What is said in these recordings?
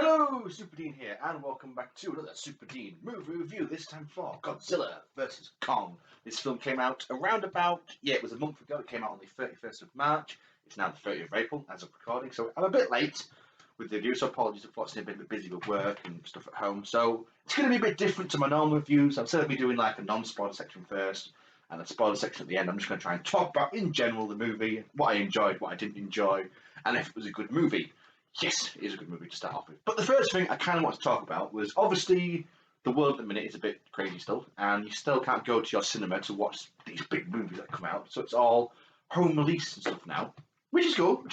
Hello, Superdean here, and welcome back to another Superdean movie review, this time for Godzilla vs. Kong. This film came out around about, it was a month ago. It came out on the 31st of March. It's now the 30th of April as of recording, so I'm a bit late with the review, so apologies. Unfortunately, I've been a bit busy with work and stuff at home, so it's going to be a bit different to my normal reviews. I'm still going to be doing like a non-spoiler section first, and a spoiler section at the end. I'm just going to try and talk about, in general, the movie, what I enjoyed, what I didn't enjoy, and if it was a good movie. Yes, it is a good movie to start off with. But the first thing I kind of want to talk about was, obviously, the world at the minute is a bit crazy still, and you still can't go to your cinema to watch these big movies that come out, so it's all home release and stuff now, which is cool.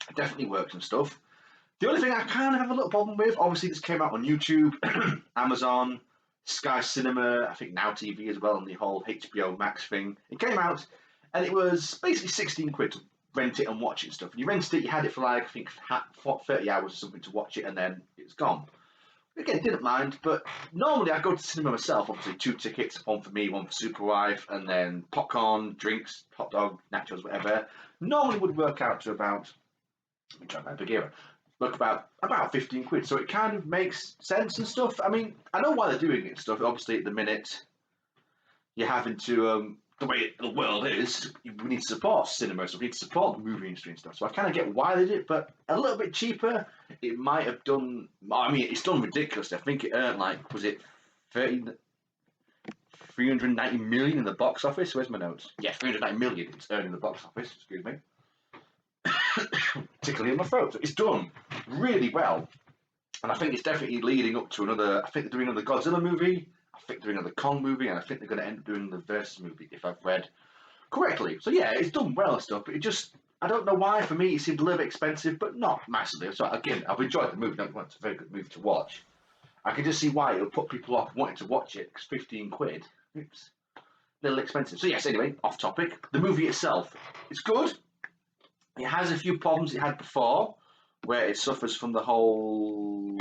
It definitely works and stuff. The only thing I kind of have a little problem with, obviously this came out on YouTube, Amazon, Sky Cinema, I think Now TV as well, and the whole HBO Max thing. It came out, and it was basically 16 quid to rent it and watch it and stuff. And you rented it, you had it for like, I think, 30 hours or something to watch it, and then it's gone. Again, didn't mind, but normally I go to the cinema myself, obviously 2 tickets, one for me, one for Superwife, and then popcorn, drinks, hot dog, nachos, whatever. Normally would work out to about, let me try my big era, look about 15 quid, so it kind of makes sense and stuff. I mean, I know why they're doing it and stuff. Obviously at the minute, you're having to, the way the world is, we need to support cinema, so we need to support the movie industry and stuff. So I kind of get why they did it, but a little bit cheaper, it might have done. I mean, it's done ridiculously. I think it earned like, was it 390 million in the box office? Where's my notes? Yeah, 390 million it's earned in the box office. Excuse me. Tickling in my throat. So it's done really well, and I think it's definitely leading up to another. I think they're doing another Godzilla movie. I think they're doing another Kong movie, and I think they're going to end up doing the Versus movie, if I've read correctly. So yeah, it's done well and stuff, but it just, I don't know why, for me it seemed a little bit expensive, but not massively. So again, I've enjoyed the movie, don't want, it's a very good movie to watch. I can just see why it would put people off wanting to watch it, because 15 quid, it's a little expensive. So yes, anyway, off topic. The movie itself, it's good. It has a few problems it had before, where it suffers from the whole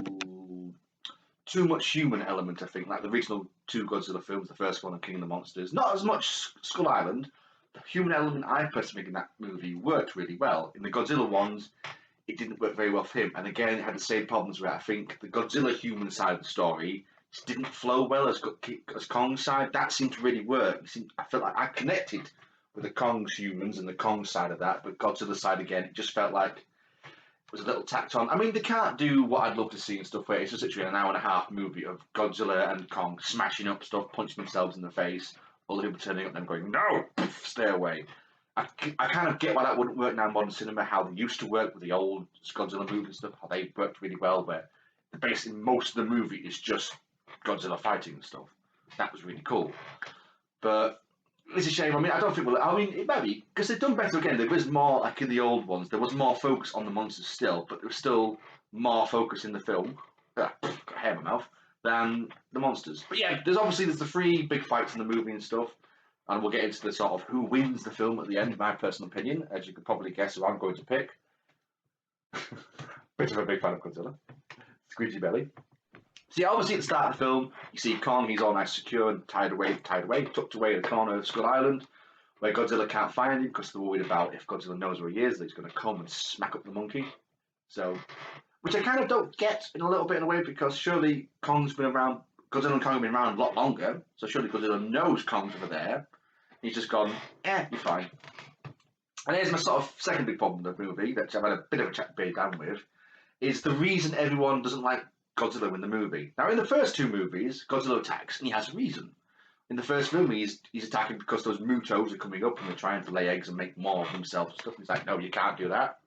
too much human element, I think, like the original 2 Godzilla films, the first one and King of the Monsters. Not as much Skull Island. The human element, I personally think, in that movie worked really well. In the Godzilla ones, it didn't work very well for him. And again, it had the same problems where I think the Godzilla human side of the story just didn't flow well as Kong's side. That seemed to really work. I felt like I connected with the Kong's humans and the Kong side of that, but Godzilla's side again, it just felt like was a little tacked on. I mean, they can't do what I'd love to see and stuff where it's just literally an hour and a half movie of Godzilla and Kong smashing up stuff, punching themselves in the face, all the people turning up and them going, no, stay away. I kind of get why that wouldn't work now in modern cinema, how they used to work with the old Godzilla movies and stuff, how they worked really well, where basically most of the movie is just Godzilla fighting and stuff. That was really cool. But it's a shame. I mean, I don't think it might be, because they've done better again. There was more, like in the old ones, there was more focus on the monsters still, but there was still more focus in the film, got hair in my mouth, than the monsters. But yeah, there's the 3 big fights in the movie and stuff, and we'll get into the sort of who wins the film at the end, my personal opinion, as you could probably guess who I'm going to pick. Bit of a big fan of Godzilla. Squeegee belly. See, obviously at the start of the film, you see Kong, he's all nice, secure, and tied away, tucked away in the corner of Skull Island, where Godzilla can't find him because they're worried about if Godzilla knows where he is, that he's going to come and smack up the monkey. So, which I kind of don't get in a little bit in a way, because surely Kong's been around, Godzilla and Kong have been around a lot longer, so surely Godzilla knows Kong's over there. He's just gone, you're fine. And here's my sort of second big problem with the movie, that I've had a bit of a chat down with, is the reason everyone doesn't like Godzilla in the movie. Now, in the first 2 movies, Godzilla attacks, and he has a reason. In the first movie, he's attacking because those Mutos are coming up and they're trying to lay eggs and make more of themselves and stuff. He's like, no, you can't do that.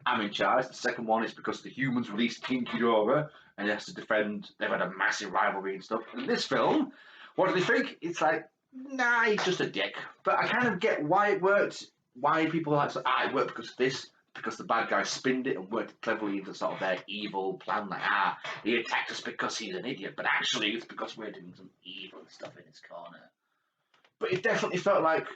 I'm in charge. The second one is because the humans released King Ghidorah, and he has to defend. They've had a massive rivalry and stuff. In this film, what do they think? It's like, nah, he's just a dick. But I kind of get why it worked, why people are like, it worked because of this. Because the bad guy spinned it and worked cleverly into sort of their evil plan, like, he attacked us because he's an idiot, but actually it's because we're doing some evil stuff in his corner. But it definitely felt like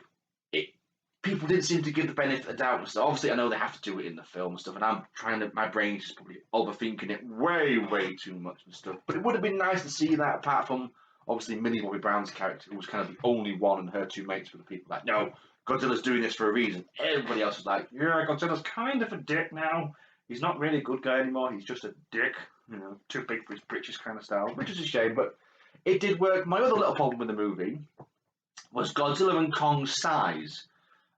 people didn't seem to give the benefit of the doubt and stuff. Obviously, I know they have to do it in the film and stuff, and my brain's just probably overthinking it way, way too much and stuff. But it would have been nice to see that, apart from, obviously, Millie Bobby Brown's character, who was kind of the only one, and her 2 mates were the people like, no, Godzilla's doing this for a reason. Everybody else was like, yeah, Godzilla's kind of a dick now. He's not really a good guy anymore. He's just a dick, too big for his britches kind of style, which is a shame, but it did work. My other little problem with the movie was Godzilla and Kong's size.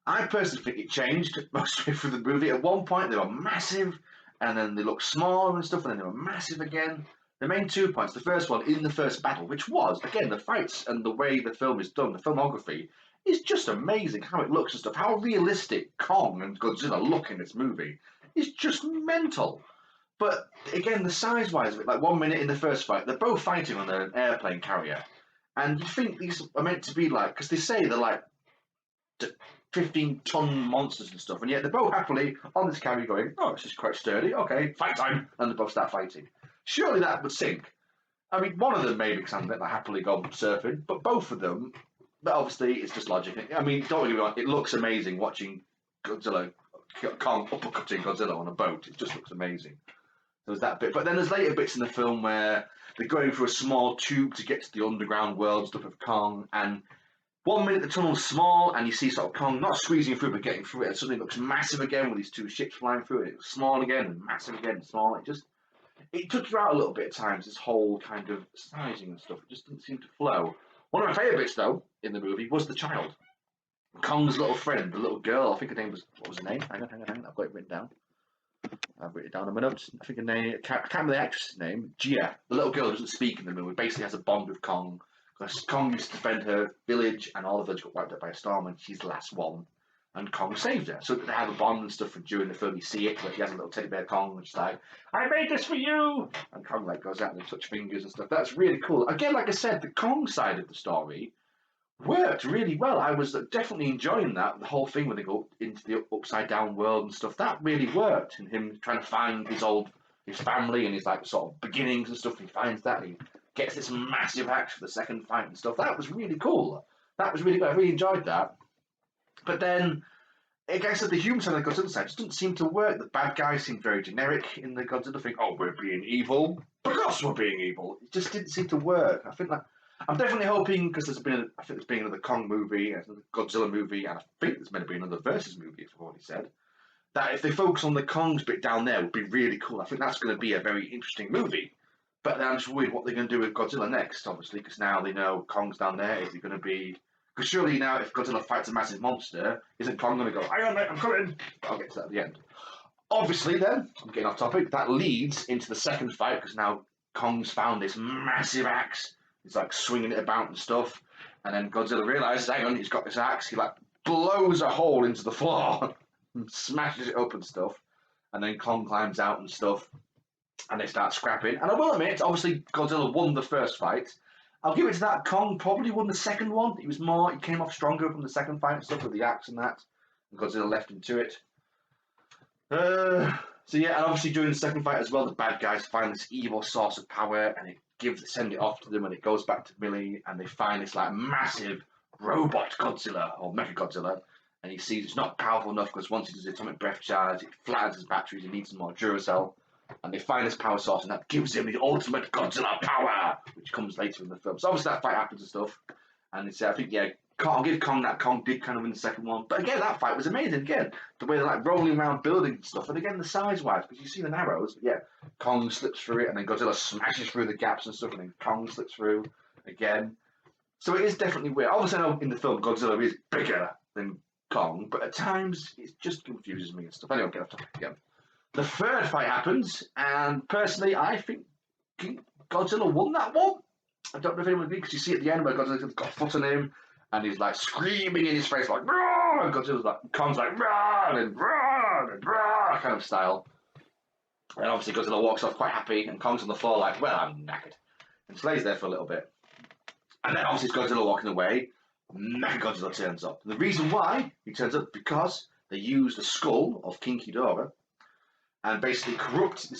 I personally think it changed mostly through the movie. At one point, they were massive, and then they looked smaller and stuff, and then they were massive again. The main 2 points, the first one in the first battle, which was, again, the fights and the way the film is done, the filmography, is just amazing how it looks and stuff. How realistic Kong and Godzilla look in this movie is just mental. But again, the size-wise of it, like 1 minute in the first fight, they're both fighting on an airplane carrier. And you think these are meant to be like, because they say they're like 15-ton monsters and stuff, and yet they're both happily on this carrier going, oh, this is quite sturdy, okay, fight time, and they both start fighting. Surely that would sink. I mean, one of them maybe can like happily go surfing, but both of them, but obviously it's just logic. I mean, don't get me wrong, it looks amazing watching Kong uppercutting Godzilla on a boat. It just looks amazing. There's that bit, but then there's later bits in the film where they're going through a small tube to get to the underground world stuff of Kong, and 1 minute the tunnel's small, and you see sort of Kong not squeezing through but getting through it, and suddenly it looks massive again with these two ships flying through it. It was small again and massive again and small. It took you out a little bit at times, this whole kind of sizing and stuff. It just didn't seem to flow. One of my favourite bits, though, in the movie was the child. Kong's little friend, the little girl, I think her name was, what was her name? Hang on, I've got it written down. I've written it down on my notes. I think her name, I can't remember the actress's name, Gia. The little girl doesn't speak in the movie, basically has a bond with Kong. Because Kong used to defend her village, and all the village got wiped out by a storm, and she's the last one. And Kong saved her. So they have a bond and stuff, and during the film you see it, but he has a little teddy bear Kong, and she's like, I made this for you! And Kong goes out and they touch fingers and stuff. That's really cool. Again, like I said, the Kong side of the story worked really well. I was definitely enjoying that, the whole thing when they go into the upside down world and stuff. That really worked, and him trying to find his family and his sort of beginnings and stuff. And he finds that, and he gets this massive axe for the second fight and stuff. That was really cool. That was really good. I really enjoyed that. But then, like I said, the human side of the Godzilla side just didn't seem to work. The bad guys seemed very generic in the Godzilla thing. Oh, we're being evil because we're being evil. It just didn't seem to work. I think I'm definitely hoping, because I think there's been another Kong movie, another Godzilla movie, and I think there's meant to be another Versus movie, if I've already said, that if they focus on the Kong's bit down there, would be really cool. I think that's going to be a very interesting movie. But then I'm just worried what they're going to do with Godzilla next, obviously, because now they know Kong's down there. Is he going to be... Because surely now, if Godzilla fights a massive monster, isn't Kong going to go, hang on, mate, I'm coming? I'll get to that at the end. Obviously, then, I'm getting off topic, that leads into the second fight, because now Kong's found this massive axe. He's swinging it about and stuff. And then Godzilla realizes, hang on, he's got this axe. He blows a hole into the floor and smashes it up and stuff. And then Kong climbs out and stuff. And they start scrapping. And I will admit, obviously, Godzilla won the first fight. I'll give it to that. Kong probably won the second one. He came off stronger from the second fight and stuff with the axe and that. And Godzilla left him to it. So yeah, and obviously during the second fight as well, the bad guys find this evil source of power, and send it off to them, and it goes back to Millie, and they find this massive robot Godzilla or Mecha Godzilla, and he sees it's not powerful enough because once he does the atomic breath charge, it flattens his batteries. He needs some more Duracell. And they find this power source, and that gives him the ultimate Godzilla power, which comes later in the film. So obviously that fight happens and stuff. And I think, yeah, I'll give Kong that. Kong did kind of win the second one. But again, that fight was amazing. Again, the way they're rolling around buildings and stuff. And again, the size-wise, because you see the arrows. But yeah, Kong slips through it, and then Godzilla smashes through the gaps and stuff, and then Kong slips through again. So it is definitely weird. Obviously, I know in the film Godzilla is bigger than Kong, but at times it just confuses me and stuff. Anyway, I'll get off topic again. The third fight happens, and personally, I think Godzilla won that one. I don't know if anyone agrees, because you see at the end where Godzilla's got a foot on him, and he's screaming in his face "Roar!" and Godzilla's Kong's "Run!" and "Run!" and "Run!" kind of style. And obviously Godzilla walks off quite happy, and Kong's on the floor well, I'm knackered, and stays there for a little bit. And then obviously it's Godzilla walking away. Mechagodzilla turns up. And the reason why he turns up because they use the skull of King Ghidorah and basically corrupts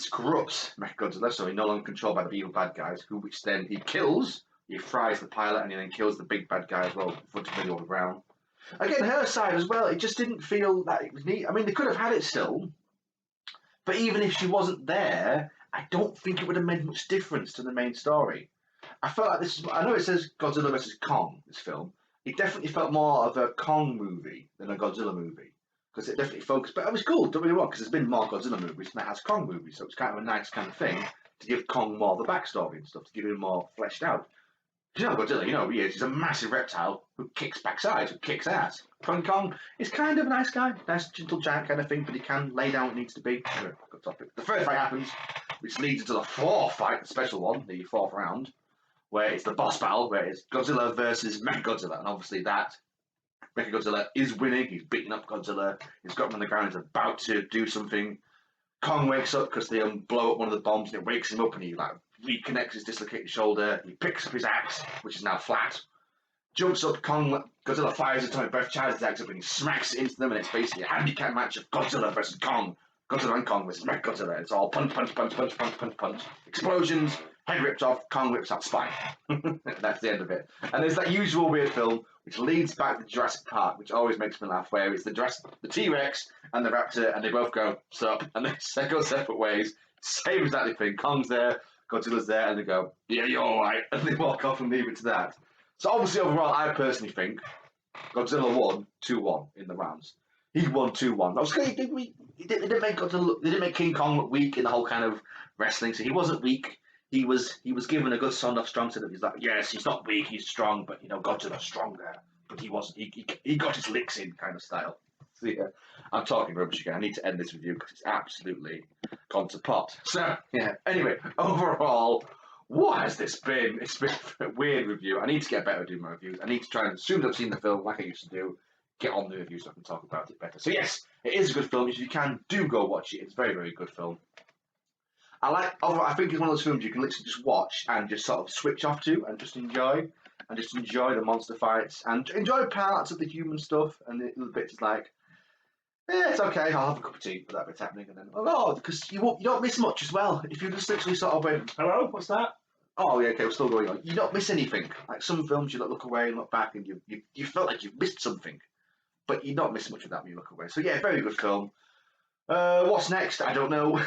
Mechagodzilla, so he's no longer controlled by the evil bad guys, which then he kills. He fries the pilot, and he then kills the big bad guy as well, footing on the ground. Again, her side as well, it just didn't feel that it was neat. I mean, they could have had it still, but even if she wasn't there, I don't think it would have made much difference to the main story. I felt like I know it says Godzilla vs. Kong, this film. It definitely felt more of a Kong movie than a Godzilla movie. because it definitely focused. But it was cool, don't get me wrong, because there's been more Godzilla movies than there has Kong movies, so it's kind of a nice kind of thing to give Kong more of the backstory and stuff, to give him more fleshed out. You know Godzilla, you know who he is. He's a massive reptile who kicks backside, who kicks ass. King Kong is kind of a nice guy, nice gentle giant kind of thing, but he can lay down what needs to be. Anyway, good topic. The first fight happens, which leads into the fourth fight, the special one, the fourth round, where it's the boss battle, where it's Godzilla versus Mechagodzilla, and obviously that Mechagodzilla is winning. He's beating up Godzilla. He's got him on the ground. He's about to do something. Kong wakes up because they blow up one of the bombs, and it wakes him up, and he like reconnects his dislocated shoulder. He picks up his axe, which is now flat. Jumps up. Godzilla fires atomic breath, charges his axe up, and he smacks it into them. And it's basically a handicap match of Godzilla versus Kong. Godzilla and Kong versus Mechagodzilla. It's all punch, punch, punch, punch, punch, punch, punch. Explosions. Head ripped off. Kong rips out spine. That's the end of it. And there's that usual weird film which leads back to Jurassic Park, which always makes me laugh, where it's the T-Rex and the Raptor, and they both go, sup, and they go separate ways. Same exactly thing. Kong's there, Godzilla's there, and they go, yeah, you're alright, and they walk off and leave it to that. So obviously, overall, I personally think Godzilla won 2-1 in the rounds. He won 2-1. I was going they didn't make Godzilla, they didn't make King Kong look weak in the whole kind of wrestling, so he wasn't weak. He was given a good sound off strong so that he's like, yes, he's not weak, he's strong, but you know, Godzilla's stronger. But he wasn't. He got his licks in kind of style. So yeah, I'm talking rubbish again. I need to end this review because it's absolutely gone to pot. So yeah. Anyway, overall, what has this been? It's been a weird review. I need to get better at doing my reviews. I need to try and, as soon as I've seen the film, like I used to do, get on the review so I can talk about it better. So yes, it is a good film. If you can, do go watch it. It's a very, very good film. I think it's one of those films you can literally just watch and just sort of switch off to and just enjoy the monster fights and enjoy parts of the human stuff and the little bits like, yeah, it's okay, I'll have a cup of tea, but that bit's happening, and then because you don't miss much as well if you just literally sort of went, hello, what's that? Oh yeah, okay, we're still going on. You don't miss anything. Like some films, you look away and look back, and you felt like you've missed something, but you don't miss much of that when you look away. So yeah, very good film. What's next? I don't know.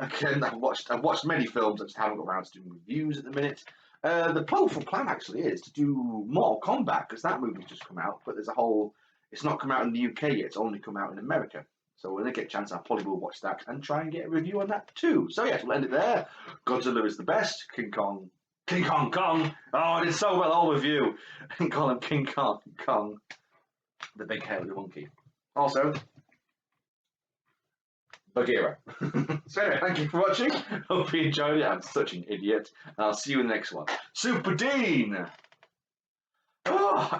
Again, I've watched many films. I just haven't got around to doing reviews at the minute. The hopeful plan actually is to do Mortal Kombat because that movie's just come out, but it's not come out in the UK yet. It's only come out in America. So when I get a chance, I probably will watch that and try and get a review on that too. So yes, we'll end it there. Godzilla is the best. King Kong. Oh, I did so well. All of you. And call him King Kong, the big hairy monkey. Also, Bagheera. So anyway, thank you for watching. Hope you enjoyed it. I'm such an idiot. And I'll see you in the next one. Superdean! Oh, ow.